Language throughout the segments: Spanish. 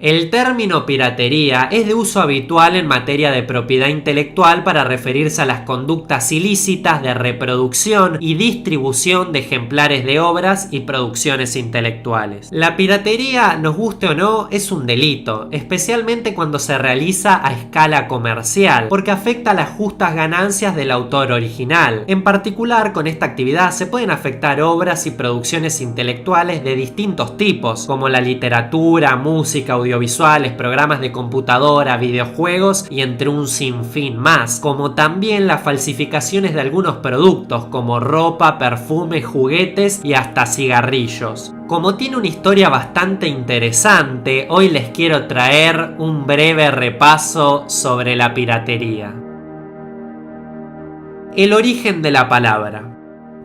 El término piratería es de uso habitual en materia de propiedad intelectual para referirse a las conductas ilícitas de reproducción y distribución de ejemplares de obras y producciones intelectuales. La piratería, nos guste o no, es un delito, especialmente cuando se realiza a escala comercial, porque afecta a las justas ganancias del autor original. En particular, con esta actividad se pueden afectar obras y producciones intelectuales de distintos tipos, como la literatura, música, audiovisuales, programas de computadora, videojuegos y entre un sinfín más, como también las falsificaciones de algunos productos como ropa, perfumes, juguetes y hasta cigarrillos. Como tiene una historia bastante interesante, hoy les quiero traer un breve repaso sobre la piratería. El origen de la palabra.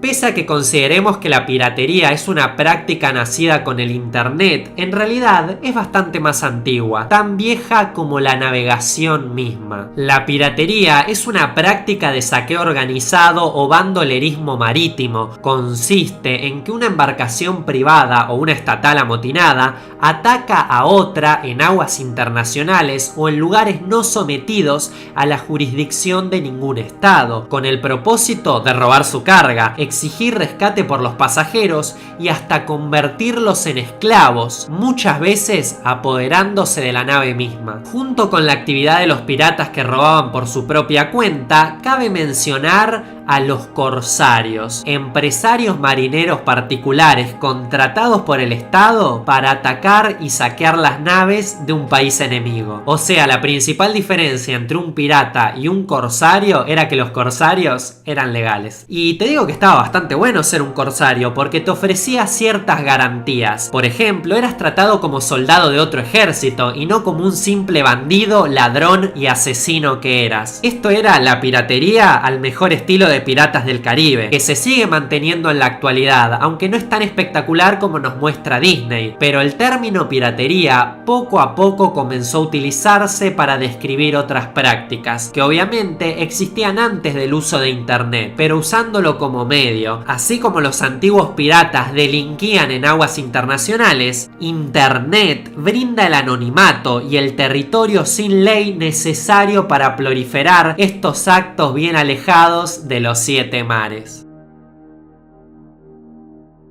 Pese a que consideremos que la piratería es una práctica nacida con el internet, en realidad es bastante más antigua, tan vieja como la navegación misma. La piratería es una práctica de saqueo organizado o bandolerismo marítimo. Consiste en que una embarcación privada o una estatal amotinada ataca a otra en aguas internacionales o en lugares no sometidos a la jurisdicción de ningún estado, con el propósito de robar su carga, exigir rescate por los pasajeros y hasta convertirlos en esclavos, muchas veces apoderándose de la nave misma. Junto con la actividad de los piratas que robaban por su propia cuenta, cabe mencionar a los corsarios, empresarios marineros particulares contratados por el Estado para atacar y saquear las naves de un país enemigo. O sea, la principal diferencia entre un pirata y un corsario era que los corsarios eran legales. Y te digo que estaba bastante bueno ser un corsario porque te ofrecía ciertas garantías. Por ejemplo, eras tratado como soldado de otro ejército y no como un simple bandido, ladrón y asesino que eras. Esto era la piratería al mejor estilo de Piratas del Caribe, que se sigue manteniendo en la actualidad, aunque no es tan espectacular como nos muestra Disney. Pero el término piratería poco a poco comenzó a utilizarse para describir otras prácticas, que obviamente existían antes del uso de internet, pero usándolo como medio. Así como los antiguos piratas delinquían en aguas internacionales, internet brinda el anonimato y el territorio sin ley necesario para proliferar estos actos bien alejados de los 7 mares.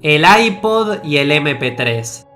El iPod y el MP3.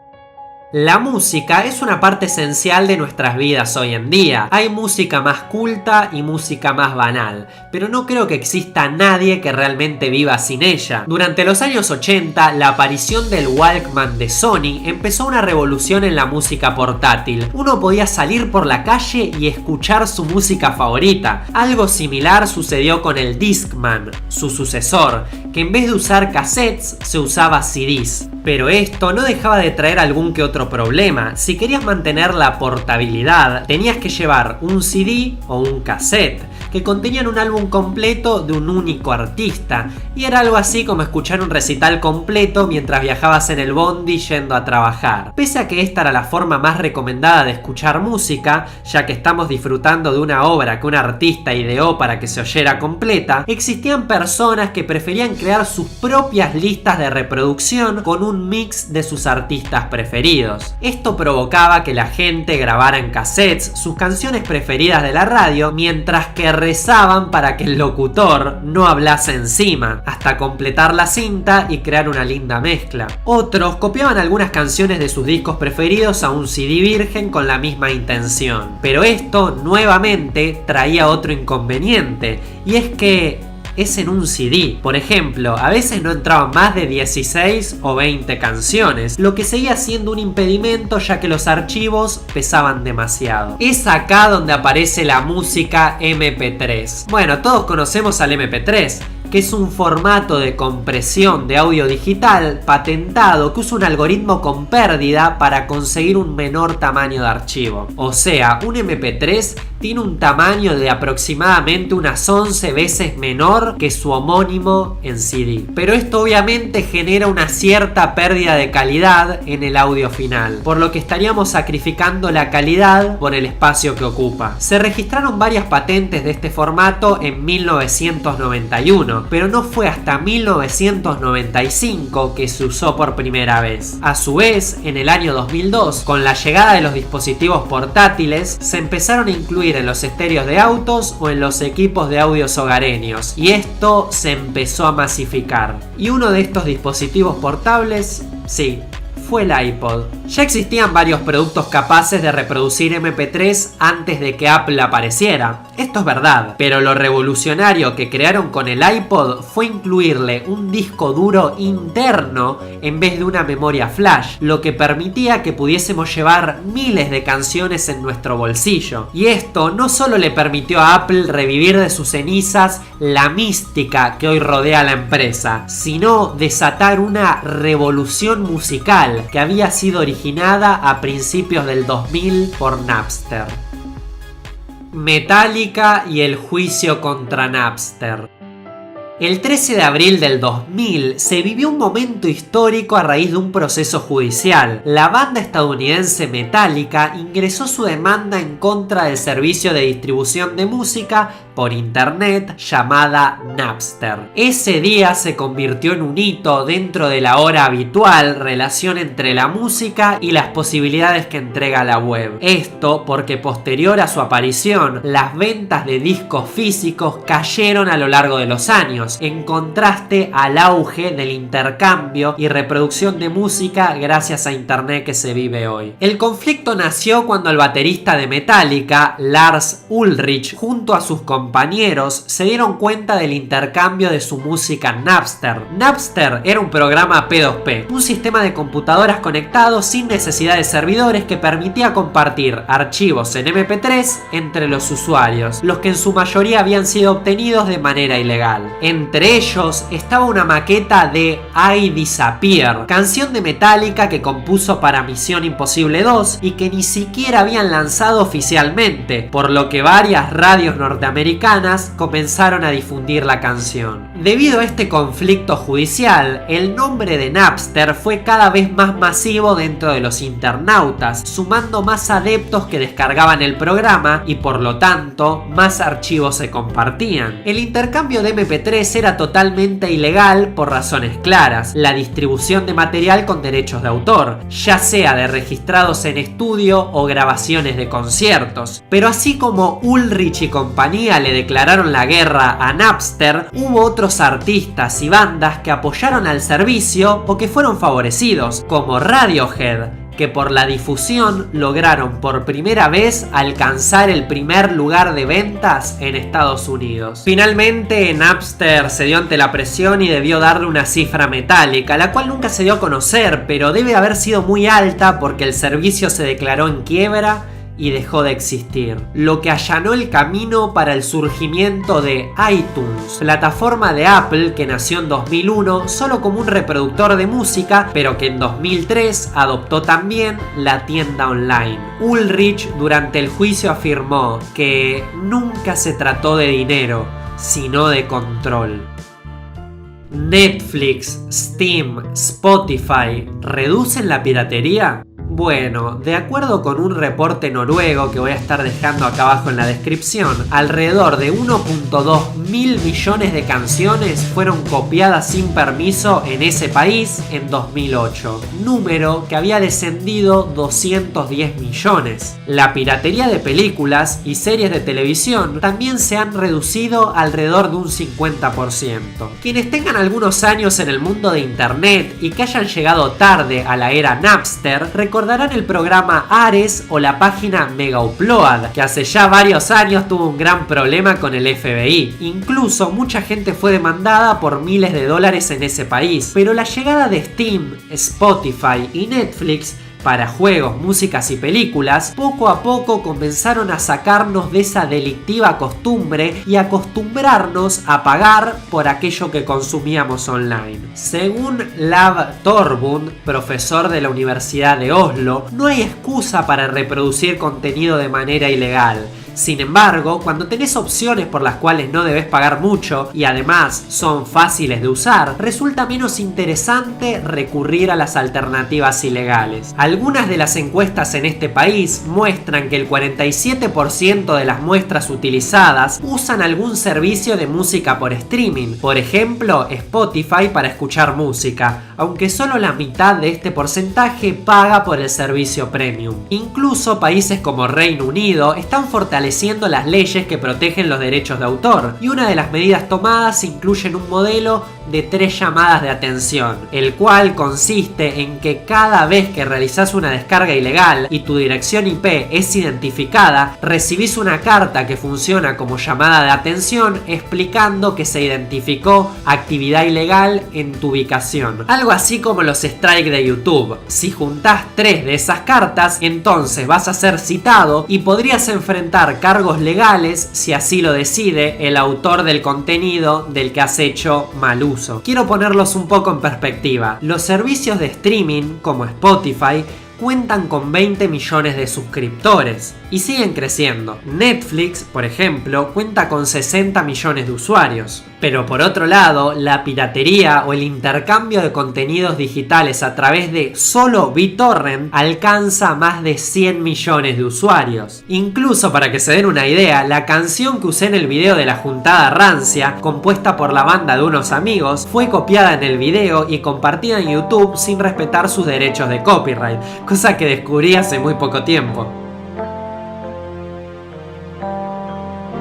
La música es una parte esencial de nuestras vidas hoy en día. Hay música más culta y música más banal, pero no creo que exista nadie que realmente viva sin ella. Durante los años 80, la aparición del Walkman de Sony empezó una revolución en la música portátil. Uno podía salir por la calle y escuchar su música favorita. Algo similar sucedió con el Discman, su sucesor, que en vez de usar cassettes, se usaba CDs. Pero esto no dejaba de traer algún que otro problema. Si querías mantener la portabilidad, tenías que llevar un CD o un cassette que contenían un álbum completo de un único artista, y era algo así como escuchar un recital completo mientras viajabas en el bondi yendo a trabajar. Pese a que esta era la forma más recomendada de escuchar música, ya que estamos disfrutando de una obra que un artista ideó para que se oyera completa, existían personas que preferían crear sus propias listas de reproducción con un mix de sus artistas preferidos. Esto provocaba que la gente grabara en cassettes sus canciones preferidas de la radio, mientras que rezaban para que el locutor no hablase encima, hasta completar la cinta y crear una linda mezcla. Otros copiaban algunas canciones de sus discos preferidos a un CD virgen con la misma intención. Pero esto nuevamente traía otro inconveniente, y es que es en un CD. Por ejemplo, a veces no entraban más de 16 o 20 canciones, lo que seguía siendo un impedimento ya que los archivos pesaban demasiado. Es acá donde aparece la música MP3. Bueno, todos conocemos al MP3, que es un formato de compresión de audio digital patentado que usa un algoritmo con pérdida para conseguir un menor tamaño de archivo. O sea, un MP3 tiene un tamaño de aproximadamente unas 11 veces menor que su homónimo en CD. Pero esto obviamente genera una cierta pérdida de calidad en el audio final, por lo que estaríamos sacrificando la calidad por el espacio que ocupa. Se registraron varias patentes de este formato en 1991, pero no fue hasta 1995 que se usó por primera vez. A su vez, en el año 2002, con la llegada de los dispositivos portátiles, se empezaron a incluir en los estéreos de autos o en los equipos de audios hogareños, y esto se empezó a masificar. Y uno de estos dispositivos portables, sí, fue el iPod. Ya existían varios productos capaces de reproducir MP3 antes de que Apple apareciera. Esto es verdad, pero lo revolucionario que crearon con el iPod fue incluirle un disco duro interno en vez de una memoria flash, lo que permitía que pudiésemos llevar miles de canciones en nuestro bolsillo. Y esto no solo le permitió a Apple revivir de sus cenizas la mística que hoy rodea a la empresa, sino desatar una revolución musical que había sido originada a principios del 2000 por Napster. Metallica y el juicio contra Napster. El 13 de abril del 2000 se vivió un momento histórico a raíz de un proceso judicial. La banda estadounidense Metallica ingresó su demanda en contra del servicio de distribución de música por internet llamada Napster. Ese día se convirtió en un hito dentro de la ahora habitual relación entre la música y las posibilidades que entrega la web. Esto porque posterior a su aparición, las ventas de discos físicos cayeron a lo largo de los años, en contraste al auge del intercambio y reproducción de música gracias a internet que se vive hoy. El conflicto nació cuando el baterista de Metallica, Lars Ulrich, junto a sus compañeros, se dieron cuenta del intercambio de su música en Napster. Napster era un programa P2P, un sistema de computadoras conectados sin necesidad de servidores que permitía compartir archivos en MP3 entre los usuarios, los que en su mayoría habían sido obtenidos de manera ilegal. Entre ellos estaba una maqueta de I Disappear, canción de Metallica que compuso para Misión Imposible 2 y que ni siquiera habían lanzado oficialmente, por lo que varias radios norteamericanas comenzaron a difundir la canción. Debido a este conflicto judicial, el nombre de Napster fue cada vez más masivo dentro de los internautas, sumando más adeptos que descargaban el programa y por lo tanto más archivos se compartían. El intercambio de MP3 era totalmente ilegal por razones claras: la distribución de material con derechos de autor, ya sea de registrados en estudio o grabaciones de conciertos. Pero así como Ulrich y compañía le declararon la guerra a Napster, hubo otros artistas y bandas que apoyaron al servicio o que fueron favorecidos, como Radiohead, que por la difusión lograron por primera vez alcanzar el primer lugar de ventas en Estados Unidos. Finalmente, Napster cedió ante la presión y debió darle una cifra metálica, la cual nunca se dio a conocer, pero debe haber sido muy alta porque el servicio se declaró en quiebra y dejó de existir, lo que allanó el camino para el surgimiento de iTunes, plataforma de Apple que nació en 2001 solo como un reproductor de música, pero que en 2003 adoptó también la tienda online. Ulrich durante el juicio afirmó que nunca se trató de dinero, sino de control. Netflix, Steam, Spotify, ¿reducen la piratería? Bueno, de acuerdo con un reporte noruego que voy a estar dejando acá abajo en la descripción, alrededor de 1.2 mil millones de canciones fueron copiadas sin permiso en ese país en 2008, número que había descendido 210 millones. La piratería de películas y series de televisión también se han reducido alrededor de un 50%. Quienes tengan algunos años en el mundo de internet y que hayan llegado tarde a la era Napster, recordarán el programa Ares o la página Megaupload, que hace ya varios años tuvo un gran problema con el FBI. Incluso mucha gente fue demandada por miles de dólares en ese país. Pero la llegada de Steam, Spotify y Netflix para juegos, músicas y películas, poco a poco comenzaron a sacarnos de esa delictiva costumbre y acostumbrarnos a pagar por aquello que consumíamos online. Según Lav Torbund, profesor de la Universidad de Oslo, no hay excusa para reproducir contenido de manera ilegal. Sin embargo, cuando tenés opciones por las cuales no debes pagar mucho y además son fáciles de usar, resulta menos interesante recurrir a las alternativas ilegales. Algunas de las encuestas en este país muestran que el 47% de las muestras utilizadas usan algún servicio de música por streaming, por ejemplo Spotify para escuchar música, aunque solo la mitad de este porcentaje paga por el servicio premium. Incluso países como Reino Unido están fortaleciendo las leyes que protegen los derechos de autor, y una de las medidas tomadas incluyen un modelo de 3 llamadas de atención, el cual consiste en que cada vez que realizás una descarga ilegal y tu dirección IP es identificada, recibís una carta que funciona como llamada de atención explicando que se identificó actividad ilegal en tu ubicación. Algo así como los strikes de YouTube. Si juntás 3 de esas cartas, entonces vas a ser citado y podrías enfrentar cargos legales si así lo decide el autor del contenido del que has hecho mal uso. Quiero ponerlos un poco en perspectiva. Los servicios de streaming como Spotify cuentan con 20 millones de suscriptores y siguen creciendo. Netflix, por ejemplo, cuenta con 60 millones de usuarios. Pero por otro lado, la piratería o el intercambio de contenidos digitales a través de solo BitTorrent alcanza más de 100 millones de usuarios. Incluso, para que se den una idea, la canción que usé en el video de la juntada rancia, compuesta por la banda de unos amigos, fue copiada en el video y compartida en YouTube sin respetar sus derechos de copyright, cosa que descubrí hace muy poco tiempo.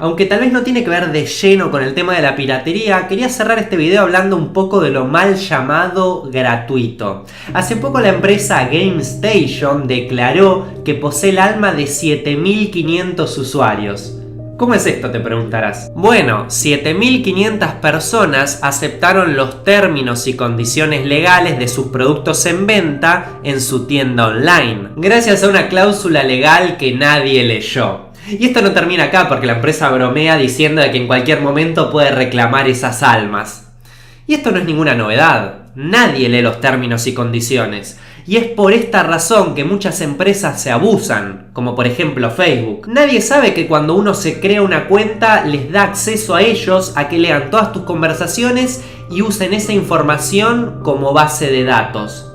Aunque tal vez no tiene que ver de lleno con el tema de la piratería, quería cerrar este video hablando un poco de lo mal llamado gratuito. Hace poco la empresa GameStation declaró que posee el alma de 7.500 usuarios. ¿Cómo es esto?, te preguntarás. Bueno, 7.500 personas aceptaron los términos y condiciones legales de sus productos en venta en su tienda online, gracias a una cláusula legal que nadie leyó. Y esto no termina acá, porque la empresa bromea diciendo de que en cualquier momento puede reclamar esas almas. Y esto no es ninguna novedad. Nadie lee los términos y condiciones. Y es por esta razón que muchas empresas se abusan, como por ejemplo Facebook. Nadie sabe que cuando uno se crea una cuenta les da acceso a ellos a que lean todas tus conversaciones y usen esa información como base de datos.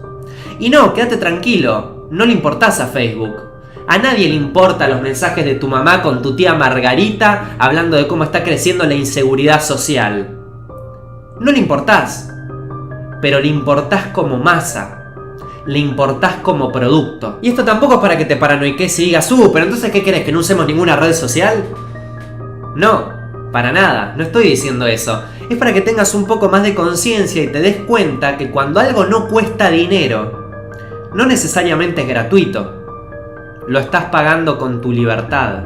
Y no, quédate tranquilo, no le importás a Facebook. A nadie le importa los mensajes de tu mamá con tu tía Margarita hablando de cómo está creciendo la inseguridad social. No le importás, pero le importás como masa. Le importás como producto. Y esto tampoco es para que te paranoiques y digas, pero entonces ¿qué querés? ¿Que no usemos ninguna red social? No, para nada, no estoy diciendo eso. Es para que tengas un poco más de conciencia y te des cuenta que cuando algo no cuesta dinero, no necesariamente es gratuito. Lo estás pagando con tu libertad.